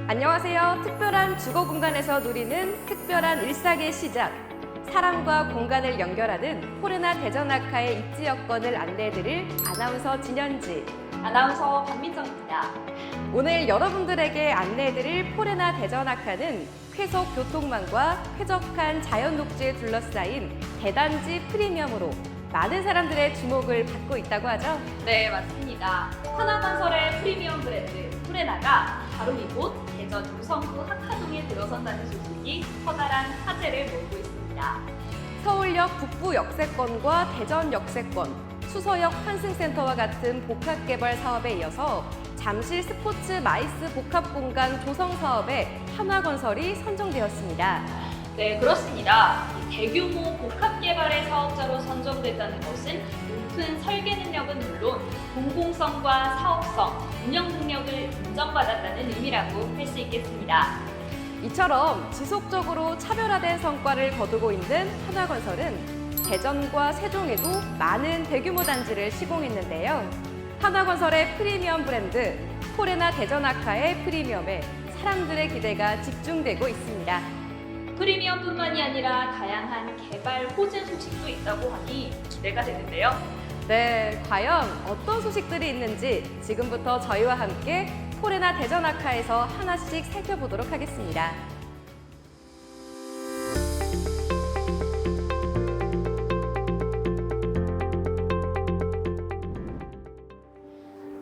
안녕하세요. 특별한 주거 공간에서 누리는 특별한 일상의 시작. 사람과 공간을 연결하는 포레나 대전아카의 입지 여건을 안내해드릴 아나운서 진현지. 아나운서 박민정입니다. 오늘 여러분들에게 안내해드릴 포레나 대전아카는 쾌속 교통망과 쾌적한 자연 녹지에 둘러싸인 대단지 프리미엄으로 많은 사람들의 주목을 받고 있다고 하죠. 네, 맞습니다. 하나건설의 프리미엄 브랜드 포레나가 바로 이곳 대전 유성구 학하동에 들어선다는 소식이 커다란 화제를 몰고 있습니다. 서울역 북부 역세권과 대전 역세권, 수서역 환승센터와 같은 복합개발 사업에 이어서 잠실 스포츠 마이스 복합공간 조성 사업에 한화건설이 선정되었습니다. 네, 그렇습니다. 대규모 복합개발의 사업자로 선정됐다는 것은 높은 설계 능력은 물론 공공성과 사업성, 운영 능력을 인정받았다는 의미라고 할 수 있겠습니다. 이처럼 지속적으로 차별화된 성과를 거두고 있는 한화건설은 대전과 세종에도 많은 대규모 단지를 시공했는데요. 한화건설의 프리미엄 브랜드 포레나 대전아카의 프리미엄에 사람들의 기대가 집중되고 있습니다. 프리미엄뿐만이 아니라 다양한 개발 호재 소식도 있다고 하니 기대가 되는데요. 네, 과연 어떤 소식들이 있는지 지금부터 저희와 함께 포레나 대전아카에서 하나씩 살펴보도록 하겠습니다.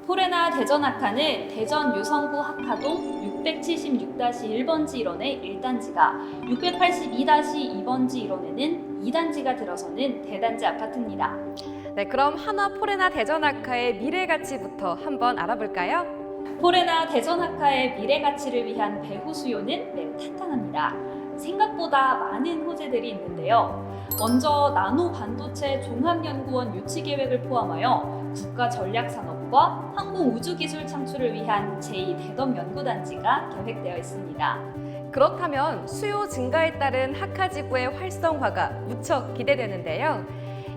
포레나 대전아카는 대전 유성구 학하동 676-1번지 1원의 1단지가 682-2번지 1원에는 2단지가 들어서는 대단지 아파트입니다. 네, 그럼 한화 포레나 대전아카의 미래 가치부터 한번 알아볼까요? 포레나 대전아카의 미래 가치를 위한 배후 수요는 매우 탄탄합니다. 생각보다 많은 호재들이 있는데요. 먼저 나노 반도체 종합연구원 유치 계획을 포함하여 국가 전략산업과 항공우주기술 창출을 위한 제2대덤 연구단지가 계획되어 있습니다. 그렇다면 수요 증가에 따른 학하지구의 활성화가 무척 기대되는데요.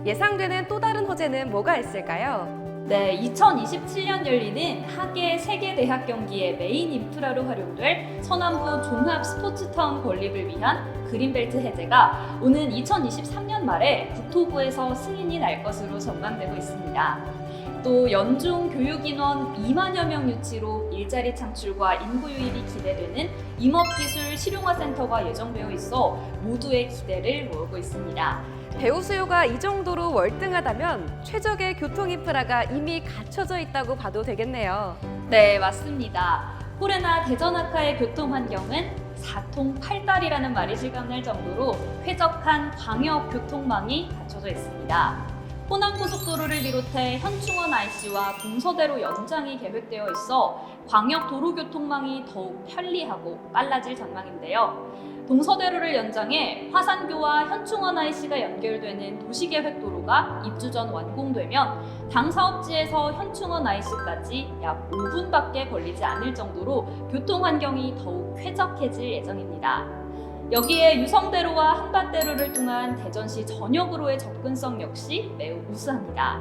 예상되는 또 다른 호재는 뭐가 있을까요? 네, 2027년 열리는 하계 세계대학 경기의 메인 인프라로 활용될 서남부 종합 스포츠타운 건립을 위한 그린벨트 해제가 오는 2023년 말에 국토부에서 승인이 날 것으로 전망되고 있습니다. 또 연중 교육인원 2만여 명 유치로 일자리 창출과 인구 유입이 기대되는 임업기술 실용화센터가 예정되어 있어 모두의 기대를 모으고 있습니다. 배우 수요가 이 정도로 월등하다면 최적의 교통 인프라가 이미 갖춰져 있다고 봐도 되겠네요. 네, 맞습니다. 포레나 대전아카의 교통 환경은 4통 8달이라는 말이 실감날 정도로 쾌적한 광역 교통망이 갖춰져 있습니다. 호남고속도로를 비롯해 현충원 IC와 동서대로 연장이 계획되어 있어 광역 도로교통망이 더욱 편리하고 빨라질 전망인데요. 동서대로를 연장해 화산교와 현충원 IC가 연결되는 도시계획도로가 입주 전 완공되면 당 사업지에서 현충원 IC까지 약 5분밖에 걸리지 않을 정도로 교통환경이 더욱 쾌적해질 예정입니다. 여기에 유성대로와 한밭대로를 통한 대전시 전역으로의 접근성 역시 매우 우수합니다.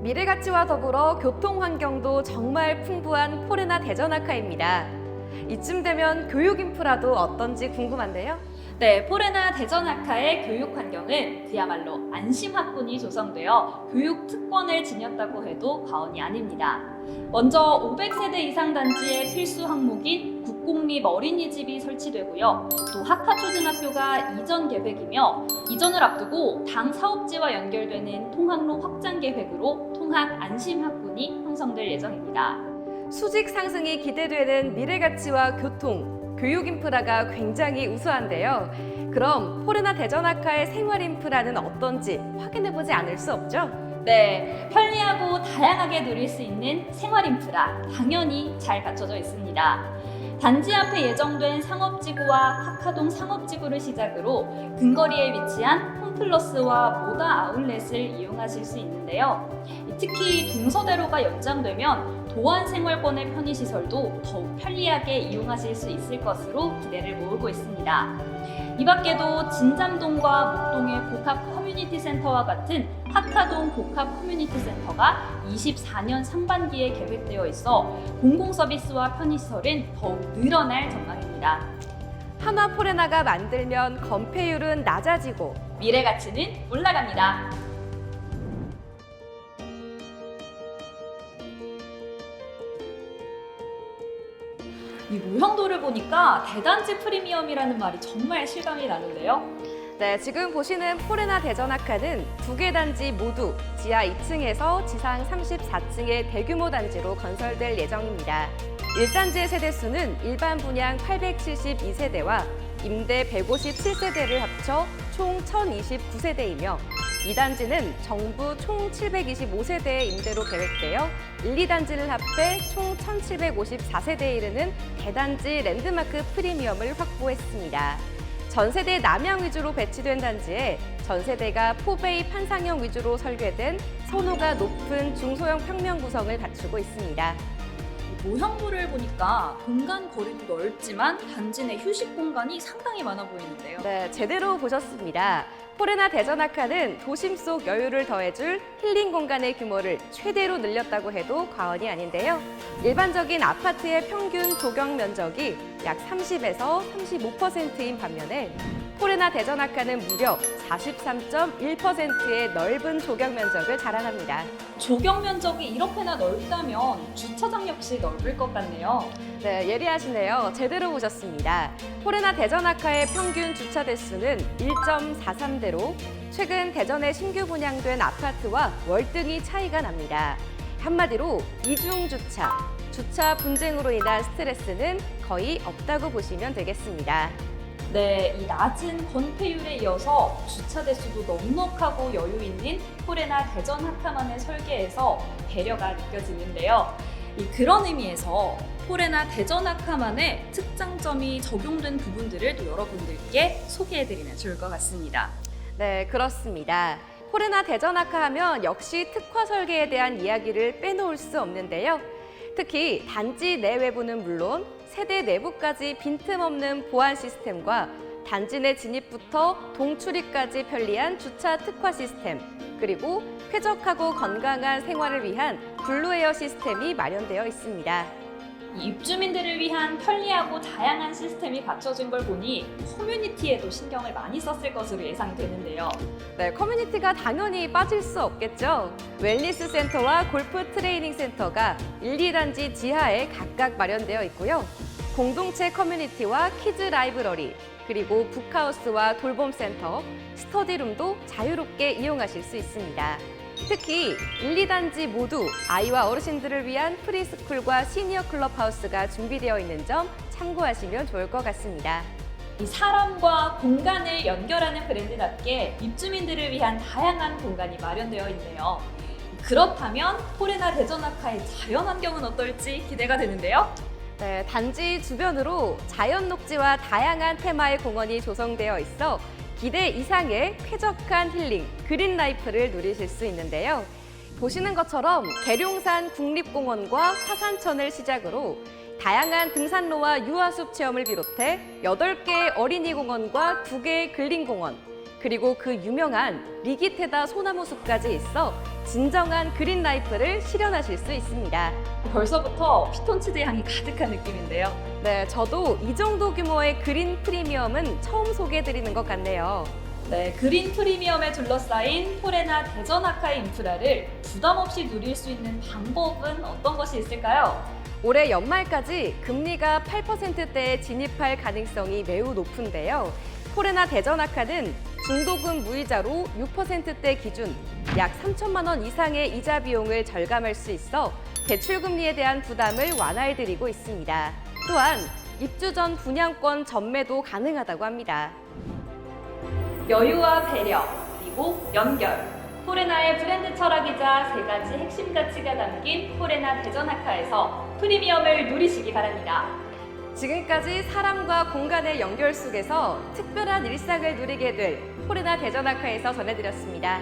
미래 가치와 더불어 교통 환경도 정말 풍부한 포레나 대전아카입니다. 이쯤 되면 교육 인프라도 어떤지 궁금한데요. 네, 포레나 대전아카의 교육 환경은 그야말로 안심학군이 조성되어 교육 특권을 지녔다고 해도 과언이 아닙니다. 먼저 500세대 이상 단지의 필수 항목인 국공립 어린이집이 설치되고요. 또 학하초등학교가 이전 계획이며 이전을 앞두고 당 사업지와 연결되는 통학로 확장 계획으로 통학 안심학군이 형성될 예정입니다. 수직 상승이 기대되는 미래 가치와 교통, 교육 인프라가 굉장히 우수한데요. 그럼 포레나 대전아카의 생활 인프라는 어떤지 확인해 보지 않을 수 없죠? 네, 편리하고 다양하게 누릴 수 있는 생활 인프라 당연히 잘 갖춰져 있습니다. 단지 앞에 예정된 상업지구와 학하동 상업지구를 시작으로 근거리에 위치한 홈플러스와 모다 아울렛을 이용하실 수 있는데요. 특히 동서대로가 연장되면 도안 생활권의 편의시설도 더욱 편리하게 이용하실 수 있을 것으로 기대를 모으고 있습니다. 이 밖에도 진잠동과 목동의 복합 커뮤니티 센터와 같은 하카동 복합 커뮤니티 센터가 24년 상반기에 계획되어 있어 공공 서비스와 편의시설은 더욱 늘어날 전망입니다. 한화포레나가 만들면 건폐율은 낮아지고 미래 가치는 올라갑니다. 이 모형도를 보니까 대단지 프리미엄이라는 말이 정말 실감이 나는데요. 네, 지금 보시는 포레나 대전아카는 두 개 단지 모두 지하 2층에서 지상 34층의 대규모 단지로 건설될 예정입니다. 1단지의 세대수는 일반 분양 872세대와 임대 157세대를 합쳐 총 1029세대이며 2단지는 정부 총 725세대의 임대로 계획되어 1, 2단지를 합해 총 1754세대에 이르는 대단지 랜드마크 프리미엄을 확보했습니다. 전세대 남향 위주로 배치된 단지에 전세대가 포베이 판상형 위주로 설계된 선호가 높은 중소형 평면 구성을 갖추고 있습니다. 모형도를 보니까 공간 거리도 넓지만 단지 내 휴식 공간이 상당히 많아 보이는데요. 네, 제대로 보셨습니다. 포레나 대전아카는 도심 속 여유를 더해줄 힐링 공간의 규모를 최대로 늘렸다고 해도 과언이 아닌데요. 일반적인 아파트의 평균 조경 면적이 약 30에서 35%인 반면에 포레나 대전아카는 무려 43.1%의 넓은 조경 면적을 자랑합니다. 조경 면적이 이렇게나 넓다면 주차장 역시 넓을 것 같네요. 네, 예리하시네요. 제대로 보셨습니다. 포레나 대전아카의 평균 주차 대수는 1.43대로 최근 대전에 신규 분양된 아파트와 월등히 차이가 납니다. 한마디로 이중주차, 주차 분쟁으로 인한 스트레스는 거의 없다고 보시면 되겠습니다. 네, 이 낮은 건폐율에 이어서 주차 대수도 넉넉하고 여유 있는 포레나 대전 하카만의 설계에서 배려가 느껴지는데요. 그런 의미에서 포레나 대전 하카만의 특장점이 적용된 부분들을 또 여러분들께 소개해드리면 좋을 것 같습니다. 네, 그렇습니다. 포레나 대전아카 하면 역시 특화 설계에 대한 이야기를 빼놓을 수 없는데요. 특히 단지 내외부는 물론 세대 내부까지 빈틈없는 보안 시스템과 단지 내 진입부터 동출입까지 편리한 주차 특화 시스템, 그리고 쾌적하고 건강한 생활을 위한 블루에어 시스템이 마련되어 있습니다. 입주민들을 위한 편리하고 다양한 시스템이 갖춰진 걸 보니 커뮤니티에도 신경을 많이 썼을 것으로 예상이 되는데요. 네, 커뮤니티가 당연히 빠질 수 없겠죠. 웰니스 센터와 골프 트레이닝 센터가 1, 2단지 지하에 각각 마련되어 있고요. 공동체 커뮤니티와 키즈 라이브러리, 그리고 북하우스와 돌봄 센터, 스터디룸도 자유롭게 이용하실 수 있습니다. 특히 1, 2단지 모두 아이와 어르신들을 위한 프리스쿨과 시니어 클럽하우스가 준비되어 있는 점 참고하시면 좋을 것 같습니다. 이 사람과 공간을 연결하는 브랜드답게 입주민들을 위한 다양한 공간이 마련되어 있네요. 그렇다면 포레나 대전아카의 자연환경은 어떨지 기대가 되는데요. 네, 단지 주변으로 자연 녹지와 다양한 테마의 공원이 조성되어 있어 기대 이상의 쾌적한 힐링, 그린 라이프를 누리실 수 있는데요. 보시는 것처럼 계룡산 국립공원과 화산천을 시작으로 다양한 등산로와 유아숲 체험을 비롯해 8개의 어린이 공원과 2개의 근린공원, 그리고 그 유명한 리기테다 소나무 숲까지 있어 진정한 그린 라이프를 실현하실 수 있습니다. 벌써부터 피톤치드 향이 가득한 느낌인데요. 네, 저도 이 정도 규모의 그린 프리미엄은 처음 소개해드리는 것 같네요. 네, 그린 프리미엄에 둘러싸인 포레나 대전아카의 인프라를 부담 없이 누릴 수 있는 방법은 어떤 것이 있을까요? 올해 연말까지 금리가 8%대에 진입할 가능성이 매우 높은데요. 포레나 대전아카는 중도금 무이자로 6%대 기준 약 3천만 원 이상의 이자 비용을 절감할 수 있어 대출금리에 대한 부담을 완화해드리고 있습니다. 또한 입주 전 분양권 전매도 가능하다고 합니다. 여유와 배려, 그리고 연결. 포레나의 브랜드 철학이자 3가지 핵심 가치가 담긴 포레나 대전아카에서 프리미엄을 누리시기 바랍니다. 지금까지 사람과 공간의 연결 속에서 특별한 일상을 누리게 될 포레나 대전아카에서 전해드렸습니다.